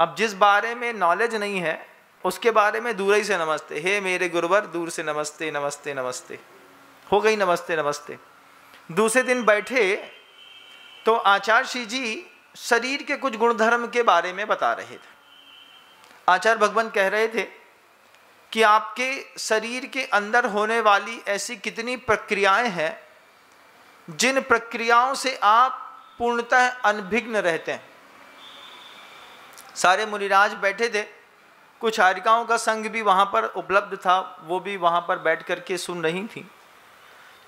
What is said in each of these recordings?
अब जिस बारे में नॉलेज नहीं है उसके बारे में दूर ही से नमस्ते, हे मेरे गुरुवर दूर से नमस्ते नमस्ते नमस्ते, हो गई नमस्ते नमस्ते। दूसरे दिन बैठे तो आचार्य श्री जी शरीर के कुछ गुणधर्म के बारे में बता रहे थे। आचार्य भगवान कह रहे थे कि आपके शरीर के अंदर होने वाली ऐसी कितनी प्रक्रियाएं हैं जिन प्रक्रियाओं से आप पूर्णतः अनभिज्ञ रहते हैं। सारे मुनिराज बैठे थे, कुछ हारिकाओं का संग भी वहाँ पर उपलब्ध था, वो भी वहाँ पर बैठ करके सुन रही थी।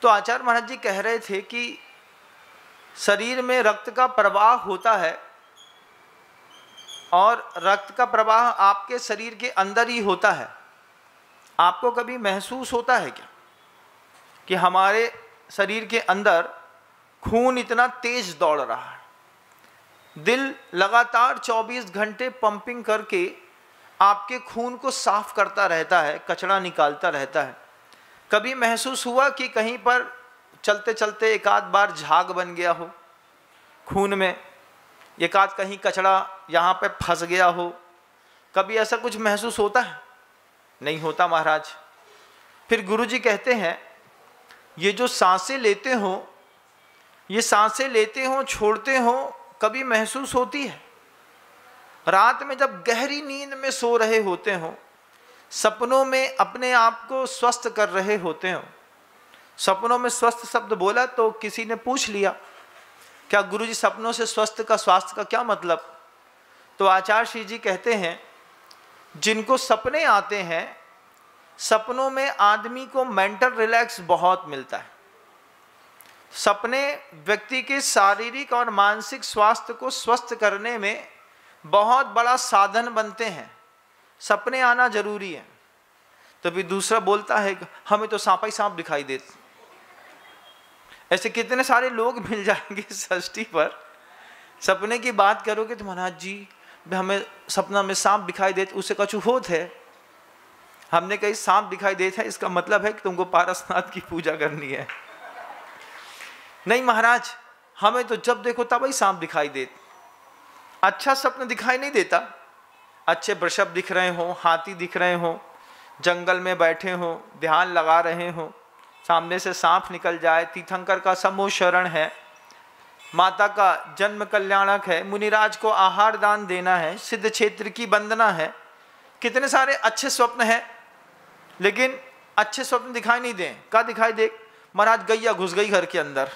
तो आचार्य महाराज जी कह रहे थे कि शरीर में रक्त का प्रवाह होता है और रक्त का प्रवाह आपके शरीर के अंदर ही होता है। आपको कभी महसूस होता है क्या कि हमारे शरीर के अंदर खून इतना तेज दौड़ रहा है, दिल लगातार 24 घंटे पंपिंग करके आपके खून को साफ करता रहता है, कचरा निकालता रहता है। कभी महसूस हुआ कि कहीं पर चलते चलते एक आध बार झाग बन गया हो खून में, एक आध कहीं कचरा यहाँ पे फंस गया हो? कभी ऐसा कुछ महसूस होता है? नहीं होता महाराज। फिर गुरुजी कहते हैं ये जो सांसें लेते हो, ये सांसें लेते हो छोड़ते हो, कभी महसूस होती है? रात में जब गहरी नींद में सो रहे होते हो, सपनों में अपने आप को स्वस्थ कर रहे होते हो। सपनों में स्वस्थ शब्द बोला तो किसी ने पूछ लिया क्या गुरुजी सपनों से स्वस्थ का स्वास्थ्य का क्या मतलब? तो आचार्य श्री जी कहते हैं जिनको सपने आते हैं, सपनों में आदमी को मेंटल रिलैक्स बहुत मिलता है। सपने व्यक्ति के शारीरिक और मानसिक स्वास्थ्य को स्वस्थ करने में बहुत बड़ा साधन बनते हैं। सपने आना जरूरी है। तो भी दूसरा बोलता है हमें तो सांप ही सांप दिखाई देते। ऐसे कितने सारे लोग मिल जाएंगे षष्ठी पर, सपने की बात करोगे तो महाराज जी हमें सपना में सांप दिखाई देते, उससे कछु होत है? हमने कहीं सांप दिखाई देता है, इसका मतलब है कि तुमको पारसनाथ की पूजा करनी है। नहीं महाराज, हमें तो जब देखो तब ही सांप दिखाई देते। अच्छा सपना दिखाई नहीं देता? अच्छे वृषभ दिख रहे हो, हाथी दिख रहे हो, जंगल में बैठे हो, ध्यान लगा रहे हो, सामने से सांप निकल जाए, तीर्थंकर का समूह शरण है, माता का जन्म कल्याणक है, मुनिराज को आहार दान देना है, सिद्ध क्षेत्र की वंदना है, कितने सारे अच्छे स्वप्न हैं, लेकिन अच्छे स्वप्न दिखाई नहीं दें। क्या दिखाई दे? महाराज गैया घुस गई घर के अंदर,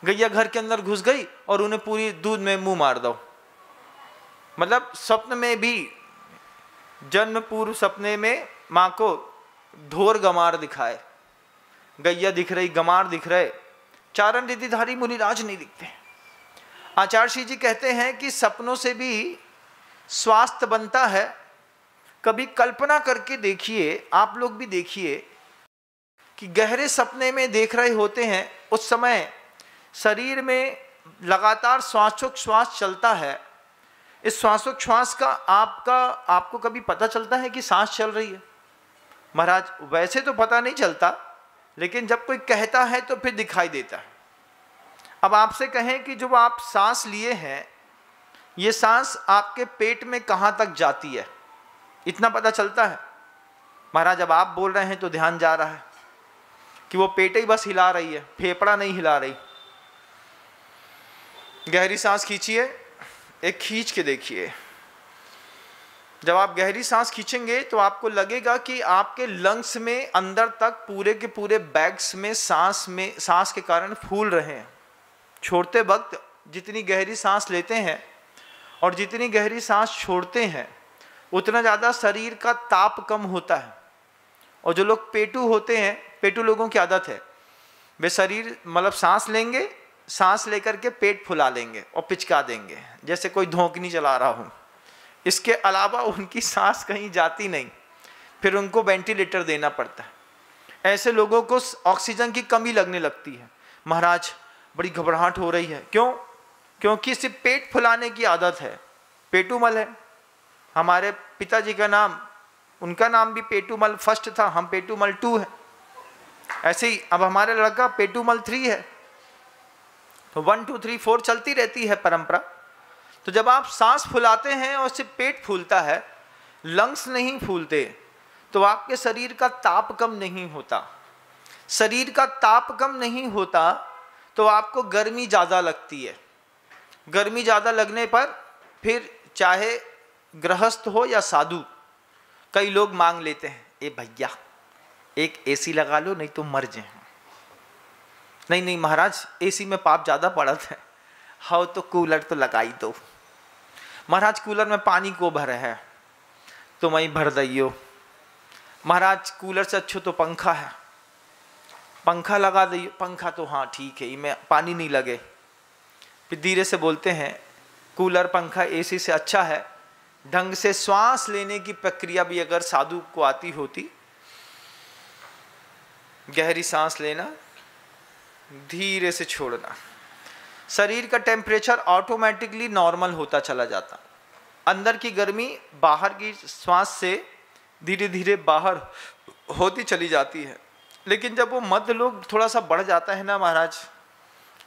गैया घर के अंदर घुस गई और उन्हें पूरी दूध में मुंह मार दो। मतलब स्वप्न में भी, जन्म पूर्व सपने में माँ को ढोर गमार दिखाए, गैया दिख रही, गमार दिख रहे, चारण रिधिधारी मुनिराज नहीं दिखते। आचार्य श्री जी कहते हैं कि सपनों से भी स्वास्थ्य बनता है। कभी कल्पना करके देखिए, आप लोग भी देखिए कि गहरे सपने में देख रहे होते हैं, उस समय शरीर में लगातार श्वासोच्छ्वास चलता है। इस श्वासोच्छ्वास का आपको कभी पता चलता है कि सांस चल रही है? महाराज वैसे तो पता नहीं चलता, लेकिन जब कोई कहता है तो फिर दिखाई देता है। अब आपसे कहें कि जो आप सांस लिए हैं, ये सांस आपके पेट में कहाँ तक जाती है, इतना पता चलता है? महाराज अब आप बोल रहे हैं तो ध्यान जा रहा है कि वो पेट ही बस हिला रही है, फेफड़ा नहीं हिला रही। गहरी सांस खींचिए, एक खींच के देखिए। जब आप गहरी सांस खींचेंगे तो आपको लगेगा कि आपके लंग्स में अंदर तक पूरे के पूरे बैग्स में सांस के कारण फूल रहे हैं। छोड़ते वक्त जितनी गहरी सांस लेते हैं और जितनी गहरी सांस छोड़ते हैं, उतना ज़्यादा शरीर का ताप कम होता है। और जो लोग पेटू होते हैं, पेटू लोगों की आदत है, वे शरीर मतलब सांस लेंगे, सांस लेकर के पेट फुला लेंगे और पिचका देंगे जैसे कोई धोखनी चला रहा हो। इसके अलावा उनकी सांस कहीं जाती नहीं, फिर उनको वेंटिलेटर देना पड़ता है। ऐसे लोगों को ऑक्सीजन की कमी लगने लगती है। महाराज बड़ी घबराहट हो रही है, क्यों? क्योंकि सिर्फ पेट फुलाने की आदत है। पेटूमल है हमारे पिताजी का नाम, उनका नाम भी पेटूमल फर्स्ट था, हम पेटूमल 2 है। ऐसे ही अब हमारे लड़का पेटूमल 3 है। तो 1 2 3 4 चलती रहती है परंपरा। तो जब आप सांस फुलाते हैं और सिर्फ पेट फूलता है, लंग्स नहीं फूलते, तो आपके शरीर का ताप कम नहीं होता। शरीर का ताप कम नहीं होता तो आपको गर्मी ज़्यादा लगती है। गर्मी ज़्यादा लगने पर फिर चाहे गृहस्थ हो या साधु, कई लोग मांग लेते हैं, ए भैया एक एसी लगा लो नहीं तो मर जाए। नहीं नहीं महाराज, एसी में पाप ज़्यादा पड़त है, हाँ तो कूलर तो लगा ही दो। महाराज कूलर में पानी को भरे है तो वहीं भर दियो। महाराज कूलर से अच्छो तो पंखा है, पंखा लगा दियो। पंखा तो हाँ ठीक है, इसमें पानी नहीं लगे। फिर धीरे से बोलते हैं कूलर पंखा एसी से अच्छा है। ढंग से श्वास लेने की प्रक्रिया भी अगर साधु को आती होती, गहरी सांस लेना, धीरे से छोड़ना, शरीर का टेम्परेचर ऑटोमेटिकली नॉर्मल होता चला जाता। अंदर की गर्मी बाहर की श्वास से धीरे धीरे बाहर होती चली जाती है। लेकिन जब वो मध्य लोग थोड़ा सा बढ़ जाता है ना महाराज,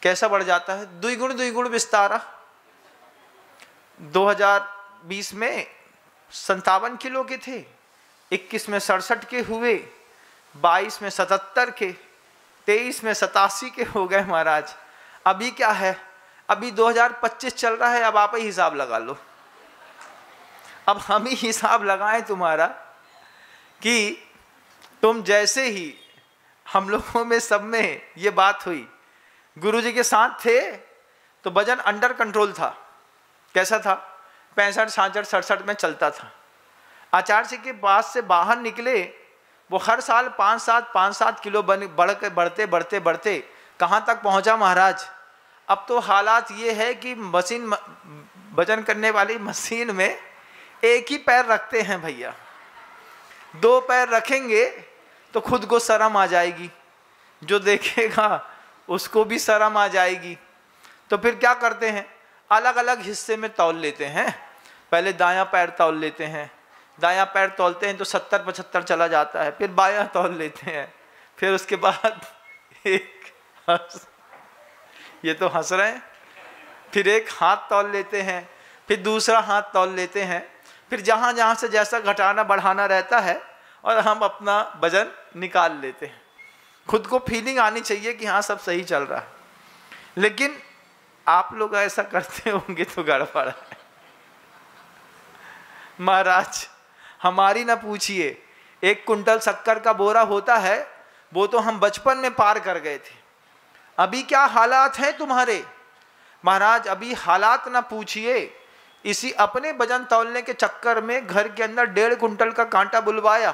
कैसा बढ़ जाता है? द्विगुण विस्तारा। 2020 में 57 किलो के थे, 21 में 67 के हुए, 22 में 77 के, 23 में 87 के हो गए महाराज। अभी क्या है? अभी 2025 चल रहा है। अब आप ही हिसाब लगा लो। अब हम ही हिसाब लगाएं तुम्हारा कि तुम जैसे ही, हम लोगों में सब में ये बात हुई, गुरुजी के साथ थे तो वजन अंडर कंट्रोल था। कैसा था? 65, 66, 67 में चलता था। आचार्य के पास से बाहर निकले, वो हर साल 5-7 किलो बढ़ते बढ़ते बढ़ते कहाँ तक पहुँचा महाराज? अब तो हालात ये है कि मशीन, वजन करने वाली मशीन में एक ही पैर रखते हैं भैया। 2 पैर रखेंगे तो खुद को शर्म आ जाएगी, जो देखेगा उसको भी शर्म आ जाएगी। तो फिर क्या करते हैं? अलग अलग हिस्से में तौल लेते हैं। पहले दायां पैर तौल लेते हैं, दायां पैर तौलते हैं तो 70-75 चला जाता है। फिर बायां तौल लेते हैं, फिर उसके बाद ये तो हंस रहे हैं। फिर एक हाथ तौल लेते हैं, फिर दूसरा हाथ तौल लेते हैं। फिर जहाँ जहाँ से जैसा घटाना बढ़ाना रहता है और हम अपना वजन निकाल लेते हैं। खुद को फीलिंग आनी चाहिए कि हाँ सब सही चल रहा है। लेकिन आप लोग ऐसा करते होंगे तो गड़बड़ है महाराज। हमारी ना पूछिए, 1 कुंटल शक्कर का बोरा होता है, वो तो हम बचपन में पार कर गए थे। अभी क्या हालात हैं तुम्हारे महाराज? अभी हालात ना पूछिए। इसी अपने वजन तौलने के चक्कर में घर के अंदर 1.5 कुंटल का कांटा बुलवाया।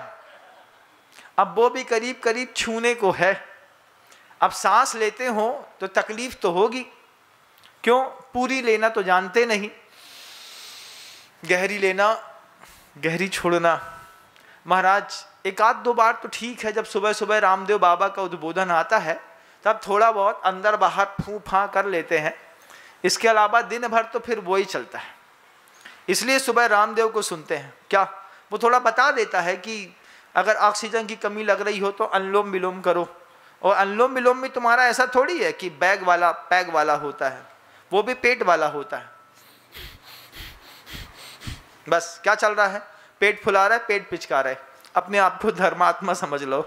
अब वो भी करीब करीब छूने को है। अब सांस लेते हो तो तकलीफ तो होगी, क्यों? पूरी लेना तो जानते नहीं, गहरी लेना, गहरी छोड़ना। महाराज 1-2 बार तो ठीक है, जब सुबह सुबह रामदेव बाबा का उद्बोधन आता है तब थोड़ा बहुत अंदर बाहर फूं फां कर लेते हैं। इसके अलावा दिन भर तो फिर वही चलता है। इसलिए सुबह रामदेव को सुनते हैं। क्या? वो थोड़ा बता देता है कि अगर ऑक्सीजन की कमी लग रही हो तो अनुलोम विलोम करो। और अनुलोम विलोम में तुम्हारा ऐसा थोड़ी है कि पैग वाला होता है, वो भी पेट वाला होता है। बस क्या चल रहा है? पेट फुला रहा है, पेट पिचका रहा है। अपने आप को धर्मात्मा समझ लो,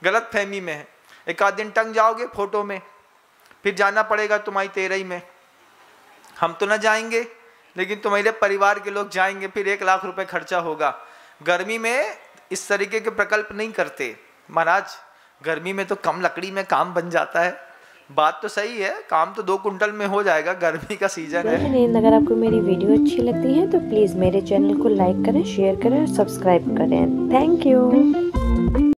गलत फहमी में है। 1 दिन टंग जाओगे फोटो में, फिर जाना पड़ेगा तुम्हारी तेरही में। हम तो ना जाएंगे, लेकिन तुम्हारे परिवार के लोग जाएंगे, फिर 1 लाख रुपए खर्चा होगा। गर्मी में इस तरीके के प्रकल्प नहीं करते महाराज। गर्मी में तो कम लकड़ी में काम बन जाता है। बात तो सही है, काम तो 2 कुंटल में हो जाएगा, गर्मी का सीजन है। अगर आपको मेरी वीडियो अच्छी लगती है तो प्लीज़ मेरे चैनल को लाइक करें, शेयर करें और सब्सक्राइब करें। Thank you.